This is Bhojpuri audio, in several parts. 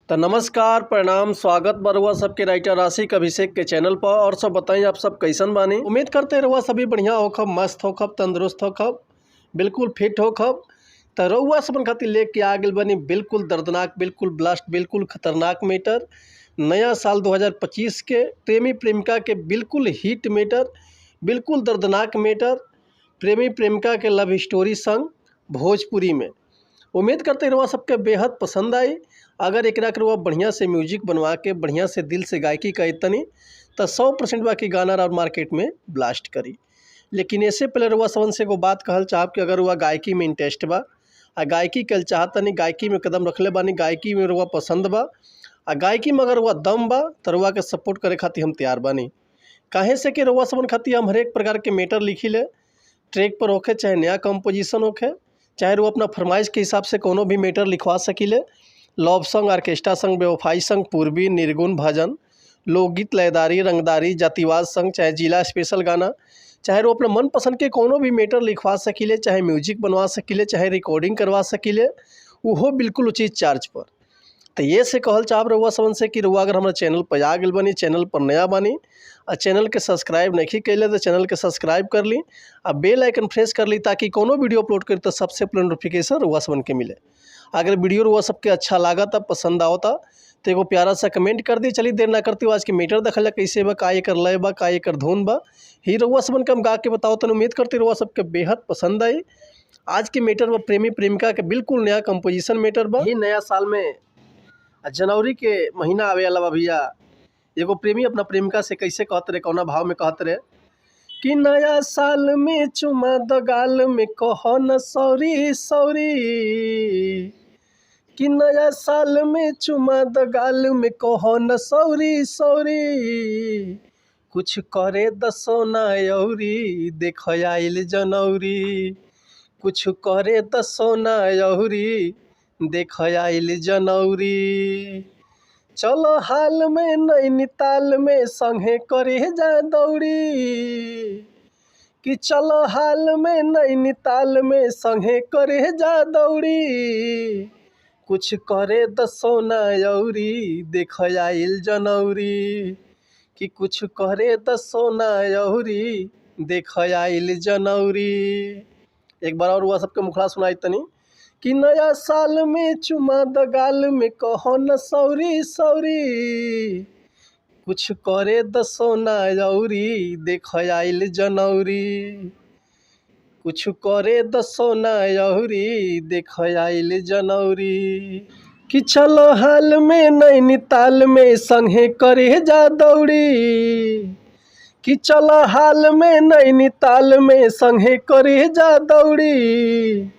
तो नमस्कार प्रणाम स्वागत बा रउआ सबके राइटर आशिक अभिषेक के चैनल पर। और सब बताइए आप सब कैसन बानी। उम्मीद करते रउआ सभी बढ़िया होखब, मस्त होखब, तंदुरुस्त होखब, बिल्कुल फिट होखब। तो रउआ सबन खातिर लेके आ गइल बानी बिल्कुल दर्दनाक, बिल्कुल ब्लास्ट, बिल्कुल खतरनाक मैटर। नया साल 2025 के प्रेमी प्रेमिका के बिल्कुल हिट मैटर, बिल्कुल दर्दनाक मैटर, प्रेमी प्रेमिका के लव स्टोरी संग भोजपुरी में। उम्मीद करते रहुआ सबके बेहद पसंद आई। अगर एक रहुआ बढ़िया से म्यूजिक बनवा के बढ़िया से दिल से गायकी करी तनी तो 100% बाकी गाना और मार्केट में ब्लास्ट करी। लेकिन इससे पहले रहुआ सबन से एगो बात कहल चाहब कि अगर हुआ गायकी में इंटरेस्ट बा आ गायकी कल चाहतनी, गायकी में कदम रखले बानी, गायकी में रहुआ पसंद बा आ गायकी में अगर हुआ दम बा तो रहुआ के सपोर्ट करे खातिर हम तैयार बानी। काहे से कि रहुआ सबन खातिर हम हर एक प्रकार के मैटर लिखी ले, ट्रैक पर होखे चाहे नया कंपोजिशन होखे, चाहे वो अपना फरमाइश के हिसाब से कोनो भी मैटर लिखवा सकीले। लव सॉन्ग, ऑर्केस्ट्रा सॉन्ग, बेवफाई सॉन्ग, पूर्वी, निर्गुण, भजन, लोकगीत, लयदारी, रंगदारी, जातिवाद सॉन्ग, चाहे जिला स्पेशल गाना, चाहे वो अपने मन पसंद के कोनो भी मैटर लिखवा सकीले, चाहे म्यूजिक बनवा सकीले, चाहे रिकॉर्डिंग करवा सकीले, वो बिल्कुल उचित चार्ज पर। तो ये से कहल चाहब रउआ सबन से कि रउआ अगर हमारे चैनल पर आ गइल बानी, चैनल पर नया बानी और चैनल के सब्सक्राइब नहीं कैले तो चैनल के सब्सक्राइब कर ली और बेल आइकन प्रेस कर ली ताकि कोनो वीडियो अपलोड करी तो सबसे पहले नोटिफिकेशन रउआ सबन के मिले। अगर वीडियो रउआ सबके अच्छा लागता, पसंद आवता तो एगो प्यारा सा कमेंट कर दी। चलिए देर ना करती हूँ, आज के मैटर देखल कैसे बा, का एकर लय बा, का एकर धुन बा, ही रउआ सबन के हम गा के बताओ। तो उम्मीद करती रउआ सबके बेहद पसंद आई। आज के मैटर बा प्रेमी प्रेमिका के बिल्कुल नया कंपोजिशन मैटर बा। ही नया साल में जनवरी के महीना आवे वाला बा भैया। एगो प्रेमी अपना प्रेमिका से कैसे कहत रहे, कौना भाव में कहत रहे कि नया साल में चुमा द गाल में कहो न सॉरी सॉरी, कि नया साल में चुमा द गाल में कहो न सॉरी सॉरी, कुछ करे द सोना यौरी देख आइल जनवरी, कुछ करे द सोना यौरी देख आइल जनवरी। चलो हाल में नैनीताल में संगे करे जा दौड़ी, कि चलो हाल में नैनीताल में संगे करे जा दौड़ी, कुछ करे द सोना यौरी देख आइल जनवरी, कि कुछ करे द सोना यौरी देख आइल जनवरी। एक बार और हुआ सबके मुखड़ा सुनाई तनी कि नया साल में चुमा द गाल में कहो न सॉरी सॉरी, कुछ करे द सोना यौरी देख आइल जनवरी, कुछ करे द सोना यौरी देख आइल जनवरी। कि चलो हाल में नैनीताल में संगे करे जा दौड़ी, कि चलो हाल में नैनीताल में संगे करे जा दौड़ी,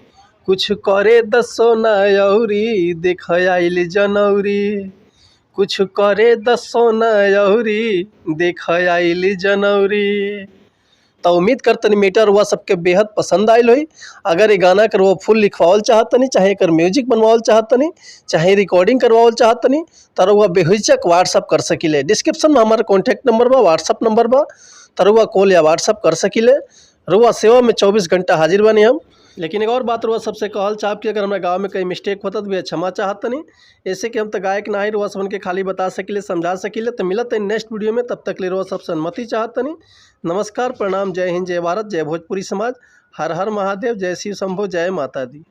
कुछ करे द सोना यौरी देख आइल जनवरी, कुछ करे द सोना यौरी देख आइल जनवरी। तो उम्मीद करतनी मैटर हुआ सबके बेहद पसंद आयल हुई। अगर ये गाना कर वो फुल लिखवावल चाहतनी, चाहे एकर म्यूजिक बनवावल चाहतनी, चाहे रिकॉर्डिंग करवावल चाहतनी तो वह बेहिचक व्हाट्सअप कर सकिले। डिस्क्रिप्शन में हमारा कॉन्टैक्ट नंबर बा, व्हाट्सअप नंबर बा, तो वह कॉल या व्हाट्सअप कर सकिले। रुआ सेवा में 24 घंटा हाजिर बनी हम। लेकिन एक और बात रुआ सबसे कहल चाहब कि अगर हमारे गाँव में कहीं मिस्टेक होता तो भी क्षमा चाहतनी। ऐसे कि हम तो गायक ना ही रुआ सबन के खाली बता सकिले, समझा सकिले। तो मिलत है नेक्स्ट वीडियो में, तब तक ले रुआ सब अनुमति चाहतनी। नमस्कार, प्रणाम, जय हिंद, जय भारत, जय भोजपुरी समाज, हर हर महादेव, जय शिव शंभो, जय माता दी।